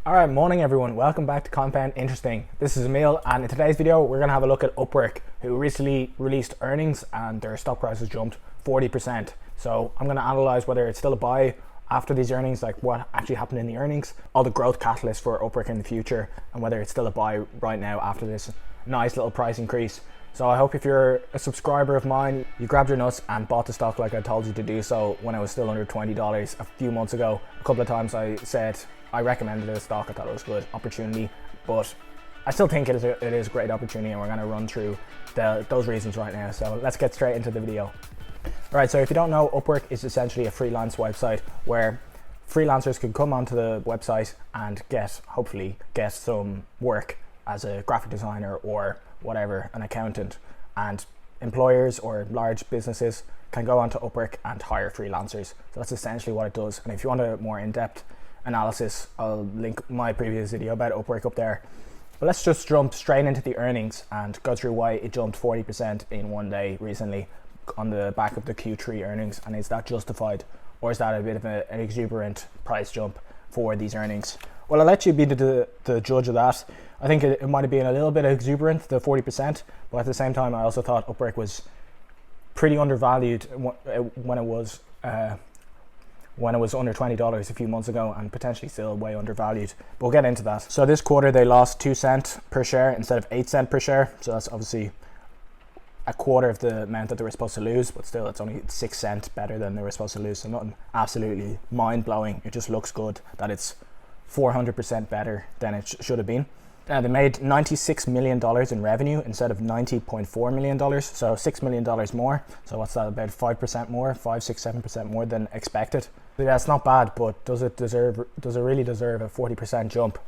Alright, morning everyone. Welcome back to Compound Interesting. This is Emil, and in today's video we're going to have a look at Upwork, who recently released earnings and their stock price has jumped 40%. So I'm going to analyze whether it's still a buy after these earnings, like what actually happened in the earnings, all the growth catalysts for Upwork in the future, and whether it's still a buy right now after this nice little price increase. So I hope if you're a subscriber of mine, you grabbed your nuts and bought the stock like I told you to do so when it was still under $20 a few months ago. A couple of times I said I recommended the stock, I thought it was a good opportunity, but I still think it is a great opportunity, and we're going to run through those reasons right now. So let's get straight into the video. Alright, so if you don't know, Upwork is essentially a freelance website where freelancers can come onto the website and hopefully get some work as a graphic designer or whatever, an accountant, and employers or large businesses can go onto Upwork and hire freelancers. So that's essentially what it does. And if you want a more in-depth analysis, I'll link my previous video about Upwork up there. But let's just jump straight into the earnings and go through why it jumped 40% in one day recently on the back of the Q3 earnings, and is that justified, or is that a bit of an exuberant price jump for these earnings? Well, I'll let you be the judge of that. I think it might have been a little bit exuberant, the 40%, but at the same time I also thought Upwork was pretty undervalued when it was under $20 a few months ago, and potentially still way undervalued. But we'll get into that. So this quarter they lost 2 cents per share instead of 8 cents per share. So that's obviously a quarter of the amount that they were supposed to lose, but still it's only 6 cents better than they were supposed to lose. So nothing absolutely mind-blowing. It just looks good that it's 400% better than it should have been. They made $96 million in revenue instead of $90.4 million, so $6 million more. So what's that, about 5% more, 5, 6, 7% more than expected. So yeah, it's not bad, but does it really deserve a 40% jump?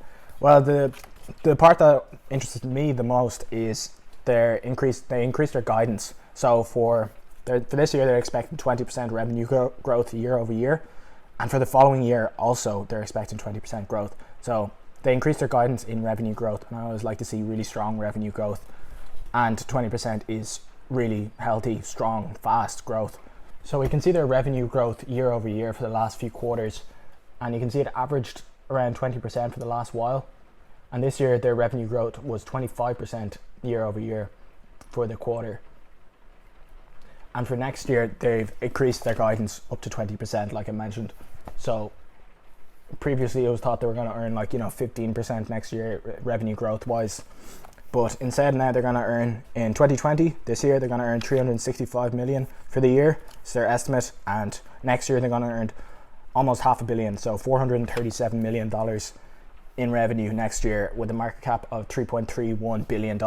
Well, the part that interested me the most is they increased their guidance. So for this year they're expecting 20% revenue growth year over year, and for the following year also they're expecting 20% growth. So they increased their guidance in revenue growth, and I always like to see really strong revenue growth, and 20% is really healthy, strong, fast growth. So we can see their revenue growth year over year for the last few quarters, and you can see it averaged around 20% for the last while, and this year their revenue growth was 25% year over year for the quarter. And for next year they've increased their guidance up to 20%, like I mentioned. So previously it was thought they were going to earn 15% next year revenue growth wise, but instead now they're going to earn, in 2020, this year, they're going to earn 365 million for the year. It's their estimate, and next year they're going to earn almost $500 million, so $437 million in revenue next year, with a market cap of $3.31 billion.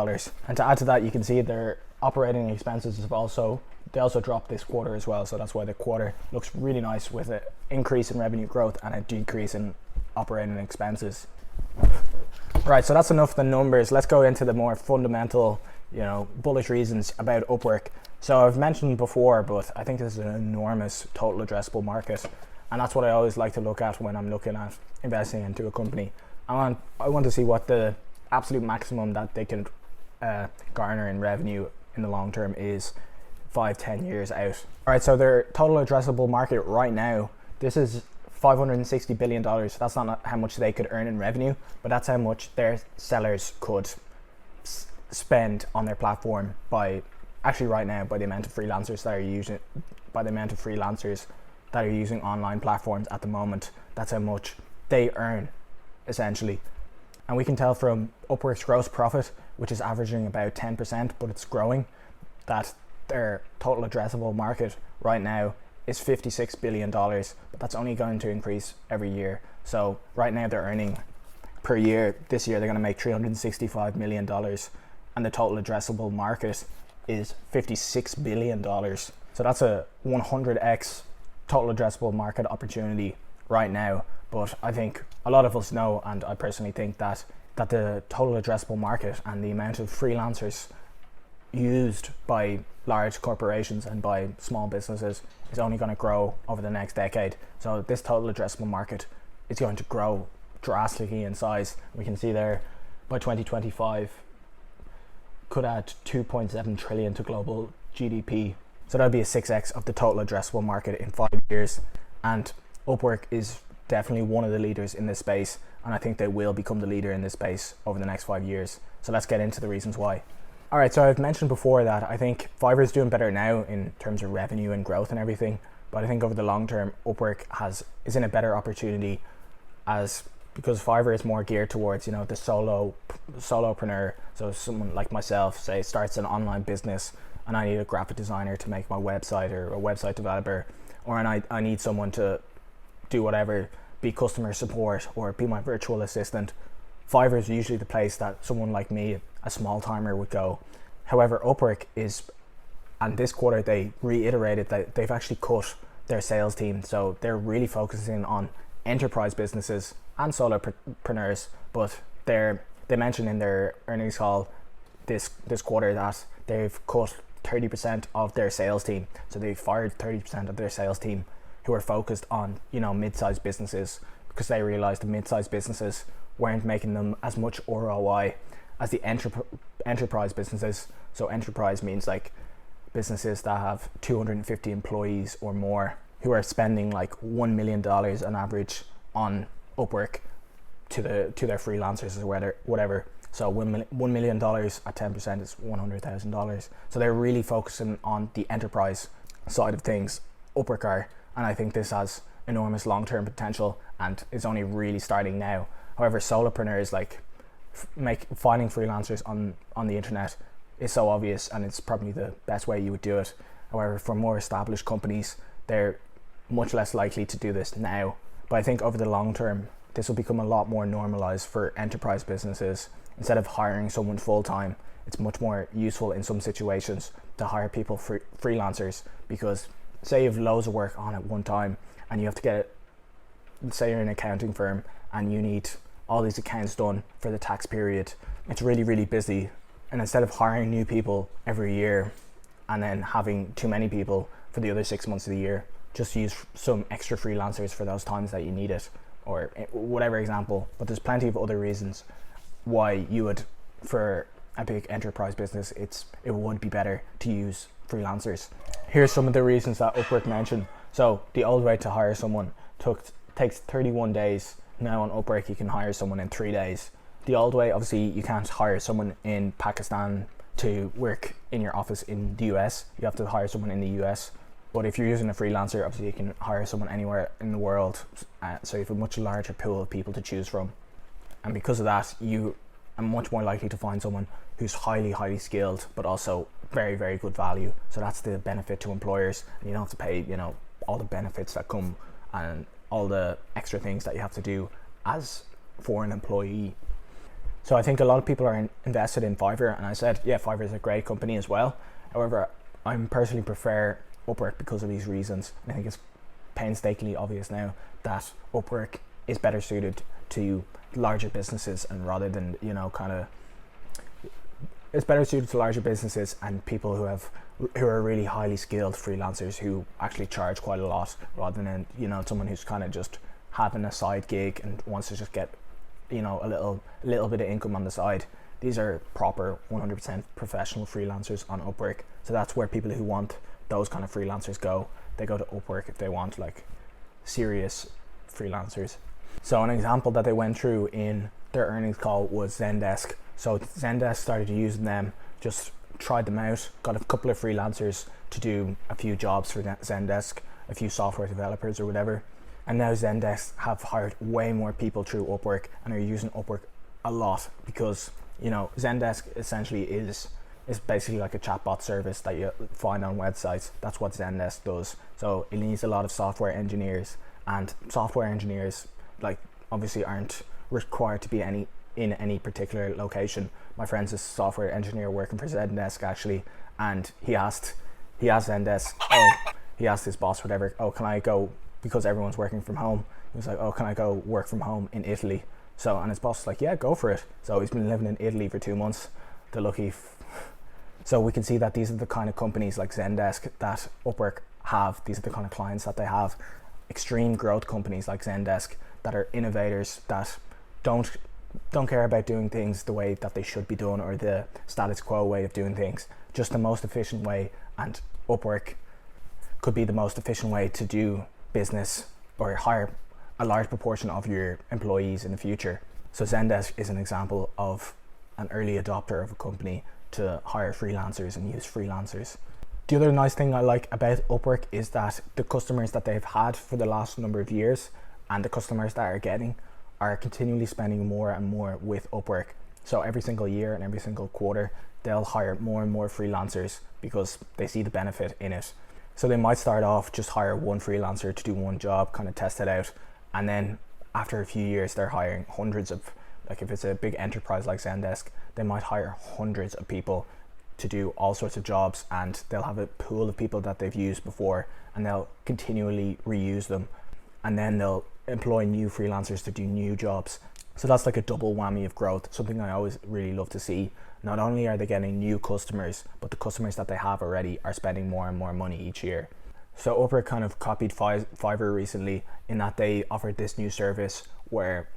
And to add to that, you can see their operating expenses have also dropped this quarter as well, so that's why the quarter looks really nice, with an increase in revenue growth and a decrease in operating expenses. Right, so that's enough of the numbers. Let's go into the more fundamental, bullish reasons about Upwork. So I've mentioned before, but I think this is an enormous total addressable market, and that's what I always like to look at when I'm looking at investing into a company. I want to see what the absolute maximum that they can garner in revenue in the long term is 5-10 years out. Alright, so their total addressable market right now, this is $560 billion. That's not how much they could earn in revenue, but that's how much their sellers could spend on their platform by the amount of freelancers that are using online platforms at the moment. That's how much they earn, essentially. And we can tell from Upwork's gross profit, which is averaging about 10%, but it's growing, that their total addressable market right now is $56 billion, but that's only going to increase every year. So right now they're earning per year, this year they're going to make $365 million, and the total addressable market is $56 billion. So that's a 100x total addressable market opportunity right now. But I think a lot of us know, and I personally think that the total addressable market and the amount of freelancers used by large corporations and by small businesses is only going to grow over the next decade. So this total addressable market is going to grow drastically in size. We can see there by 2025 could add 2.7 trillion to global GDP. So that'd be a 6x of the total addressable market in 5 years. And Upwork is definitely one of the leaders in this space, and I think they will become the leader in this space over the next 5 years. So let's get into the reasons why. All right, so I've mentioned before that I think Fiverr is doing better now in terms of revenue and growth and everything, but I think over the long term, Upwork is in a better opportunity because Fiverr is more geared towards, the solopreneur. So someone like myself, say, starts an online business and I need a graphic designer to make my website, or a website developer, or I need someone to do whatever, be customer support or be my virtual assistant. Fiverr is usually the place that someone like me, a small timer, would go. However, Upwork and this quarter they reiterated that they've actually cut their sales team. So they're really focusing on enterprise businesses and solopreneurs, but they mentioned in their earnings call this quarter that they've cut 30% of their sales team. So they fired 30% of their sales team who are focused on, mid-sized businesses, because they realized the mid-sized businesses weren't making them as much ROI as the enterprise businesses. So enterprise means like businesses that have 250 employees or more who are spending like $1 million on average on Upwork to their freelancers or whatever. So $1 million at 10% is $100,000. So they're really focusing on the enterprise side of things, Upwork are, and I think this has enormous long-term potential and is only really starting now. However, solopreneurs, like finding freelancers on the internet is so obvious, and it's probably the best way you would do it. However, for more established companies, they're much less likely to do this now. But I think over the long term, this will become a lot more normalized for enterprise businesses. Instead of hiring someone full-time, it's much more useful in some situations to hire people freelancers, because say you have loads of work on at one time and you have to get it, say you're an accounting firm and you need all these accounts done for the tax period. It's really, really busy. And instead of hiring new people every year and then having too many people for the other 6 months of the year, just use some extra freelancers for those times that you need it, or whatever example. But there's plenty of other reasons why you would, for a big enterprise business, it would be better to use freelancers. Here's some of the reasons that Upwork mentioned. So the old way to hire someone takes 31 days. Now on Upwork you can hire someone in 3 days. The old way, obviously, you can't hire someone in Pakistan to work in your office in the US. You have to hire someone in the US. But if you're using a freelancer, obviously you can hire someone anywhere in the world. So you have a much larger pool of people to choose from. And because of that, you are much more likely to find someone who's highly, highly skilled, but also very, very good value. So that's the benefit to employers. And you don't have to pay, all the benefits that come and all the extra things that you have to do as for an employee. So I think a lot of people are invested in Fiverr, and I said, yeah, Fiverr is a great company as well. However, I personally prefer Upwork because of these reasons. I think it's painstakingly obvious now that Upwork is better suited to larger businesses, and rather than, it's better suited to larger businesses and people who are really highly skilled freelancers who actually charge quite a lot, rather than, someone who's kind of just having a side gig and wants to just get, a little bit of income on the side. These are proper 100% professional freelancers on Upwork. So that's where people who want those kind of freelancers go. They go to Upwork if they want like serious freelancers. So an example that they went through in their earnings call was Zendesk. So Zendesk started using them, just tried them out, got a couple of freelancers to do a few jobs for Zendesk, a few software developers or whatever. And now Zendesk have hired way more people through Upwork and are using Upwork a lot, because Zendesk essentially is basically like a chatbot service that you find on websites. That's what Zendesk does. So it needs a lot of software engineers, and software engineers obviously aren't required to be in any particular location. My friend's a software engineer working for Zendesk actually, and he asked Zendesk, he asked his boss whatever, can I go, because everyone's working from home, he was like, can I go work from home in Italy? So, and his boss was like, yeah, go for it. So he's been living in Italy for 2 months. The lucky So we can see that these are the kind of companies like Zendesk that Upwork have. These are the kind of clients that they have. Extreme growth companies like Zendesk that are innovators, that don't care about doing things the way that they should be done, or the status quo way of doing things, just the most efficient way. And Upwork could be the most efficient way to do business or hire a large proportion of your employees in the future. So Zendesk is an example of an early adopter of a company to hire freelancers and use freelancers. The other nice thing I like about Upwork is that the customers that they've had for the last number of years and the customers that are getting are continually spending more and more with Upwork. So every single year and every single quarter, they'll hire more and more freelancers because they see the benefit in it. So they might start off just hire one freelancer to do one job, kind of test it out. And then after a few years, they're hiring hundreds of, like if it's a big enterprise like Zendesk, they might hire hundreds of people to do all sorts of jobs, and they'll have a pool of people that they've used before and they'll continually reuse them. And then they'll employ new freelancers to do new jobs. So that's like a double whammy of growth, something I always really love to see. Not only are they getting new customers, but the customers that they have already are spending more and more money each year. So Upwork kind of copied Fiverr recently in that they offered this new service where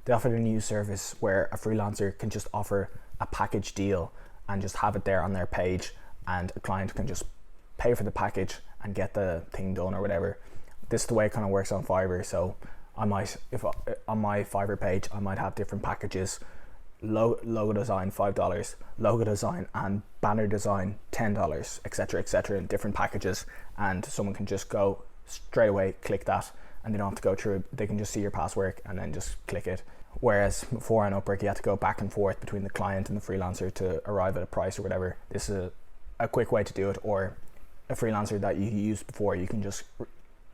a freelancer can just offer a package deal and just have it there on their page, and a client can just pay for the package and get the thing done or whatever. This is the way it kind of works on Fiverr. So I might, on my Fiverr page, I might have different packages: logo design $5, logo design and banner design $10, etc., in different packages, and someone can just go straight away, click that, and they don't have to go through. They can just see your past work and then just click it. Whereas before on Upwork, you had to go back and forth between the client and the freelancer to arrive at a price or whatever. This is a quick way to do it. Or a freelancer that you used before, you can just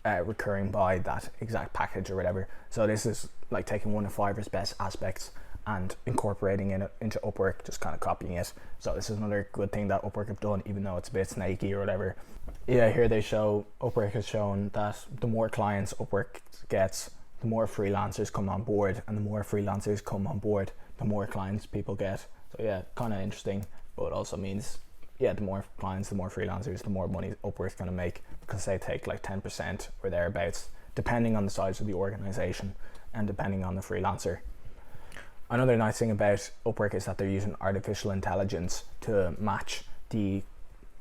recurring buy that exact package or whatever. So this is like taking one of Fiverr's best aspects and incorporating it into Upwork, just kind of copying it. So this is another good thing that Upwork have done, even though it's a bit snaky or whatever. Yeah, here they show, Upwork has shown that the more clients Upwork gets, the more freelancers come on board, and the more freelancers come on board, the more clients people get. So yeah, kind of interesting, but it also means, yeah, the more clients, the more freelancers, the more money Upwork's going to make, because they take like 10% or thereabouts, depending on the size of the organization and depending on the freelancer. Another nice thing about Upwork is that they're using artificial intelligence to match the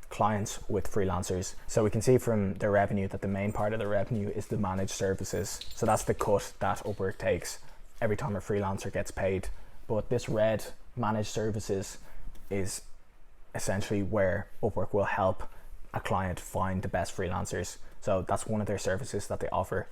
clients with freelancers. So we can see from their revenue that the main part of the revenue is the managed services. So that's the cut that Upwork takes every time a freelancer gets paid. But this red managed services is essentially where Upwork will help a client find the best freelancers. So that's one of their services that they offer.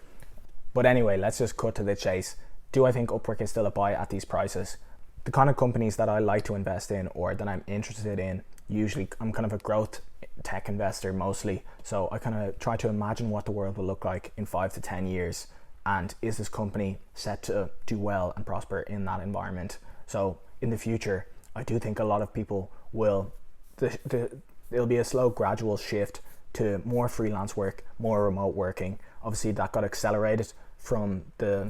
But anyway, let's just cut to the chase. Do I think Upwork is still a buy at these prices? The kind of companies that I like to invest in or that I'm interested in, usually I'm kind of a growth tech investor mostly. So I kind of try to imagine what the world will look like in 5 to 10 years. And is this company set to do well and prosper in that environment? So in the future, I do think a lot of people will, there'll be a slow gradual shift to more freelance work, more remote working. Obviously that got accelerated from the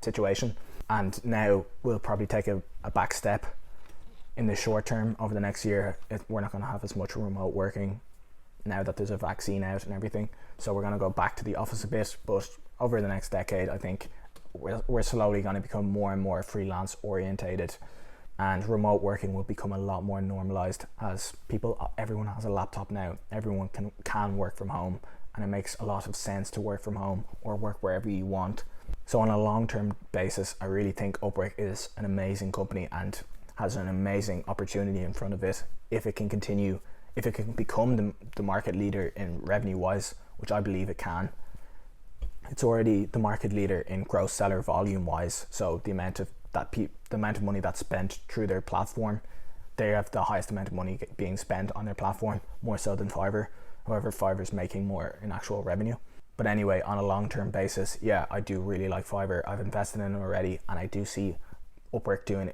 situation, and now we'll probably take a back step in the short term. Over the next year, we're not going to have as much remote working now that there's a vaccine out and everything, so we're going to go back to the office a bit. But over the next decade, I think we're slowly going to become more and more freelance orientated, and remote working will become a lot more normalized as everyone has a laptop now. Everyone can work from home, and it makes a lot of sense to work from home or work wherever you want. So on a long-term basis, I really think Upwork is an amazing company and has an amazing opportunity in front of it if it can continue, if it can become the market leader in revenue-wise, which I believe it can. It's already the market leader in gross seller volume-wise, so the amount of money that's spent through their platform, they have the highest amount of money being spent on their platform, more so than Fiverr. However, Fiverr is making more in actual revenue. But anyway, on a long-term basis, yeah, I do really like Fiverr. I've invested in it already, and I do see Upwork doing,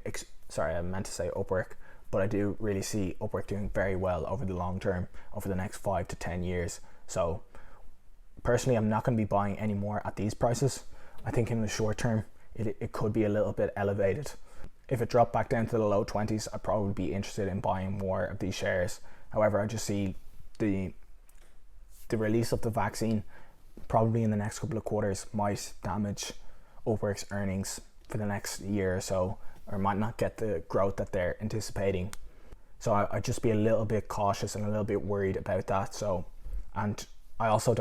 I meant to say Upwork, but I do really see Upwork doing very well over the long term, over the next 5 to 10 years. So personally, I'm not going to be buying any more at these prices. I think in the short term, it could be a little bit elevated. If it dropped back down to the low 20s, I'd probably be interested in buying more of these shares. However, I just see the release of the vaccine probably in the next couple of quarters might damage Upwork's earnings for the next year or so, or might not get the growth that they're anticipating. So I'd just be a little bit cautious and a little bit worried about that. So, and I also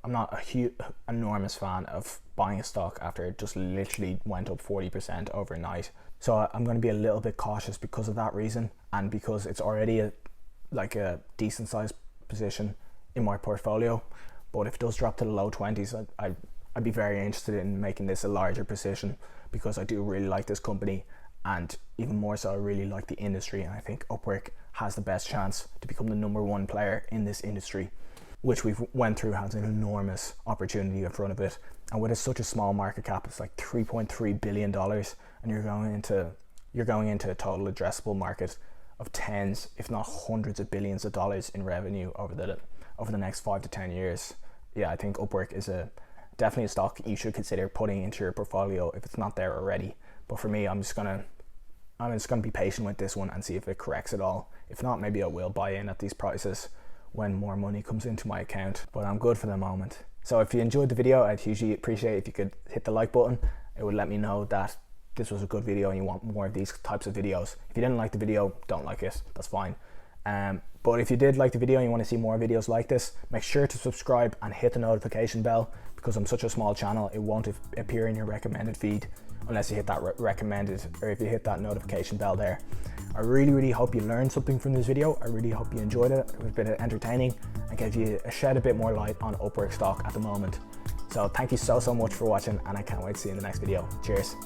I'm not a huge, enormous fan of buying a stock after it just literally went up 40% overnight. So I'm going to be a little bit cautious because of that reason, and because it's already a decent sized position in my portfolio. But if it does drop to the low 20s, I'd be very interested in making this a larger position, because I do really like this company, and even more so I really like the industry, and I think Upwork has the best chance to become the number 1 player in this industry, which we've went through has an enormous opportunity in front of it. And with such a small market cap, it's like $3.3 billion, and you're going into a total addressable market of tens, if not hundreds of billions of dollars in revenue over the next 5 to 10 years. Yeah, I think Upwork is definitely a stock you should consider putting into your portfolio if it's not there already. But for me, I'm just gonna be patient with this one and see if it corrects at all. If not, maybe I will buy in at these prices when more money comes into my account, but I'm good for the moment. So if you enjoyed the video, I'd hugely appreciate if you could hit the like button. It would let me know that this was a good video and you want more of these types of videos. If you didn't like the video, don't like it, that's fine. But if you did like the video and you want to see more videos like this, make sure to subscribe and hit the notification bell, because I'm such a small channel, it won't appear in your recommended feed unless you hit that recommended, or if you hit that notification bell there. I really hope you learned something from this video. I really hope you enjoyed it. It was a bit entertaining and gave you shed a bit more light on Upwork stock at the moment. So thank you so much for watching, and I can't wait to see you in the next video. Cheers.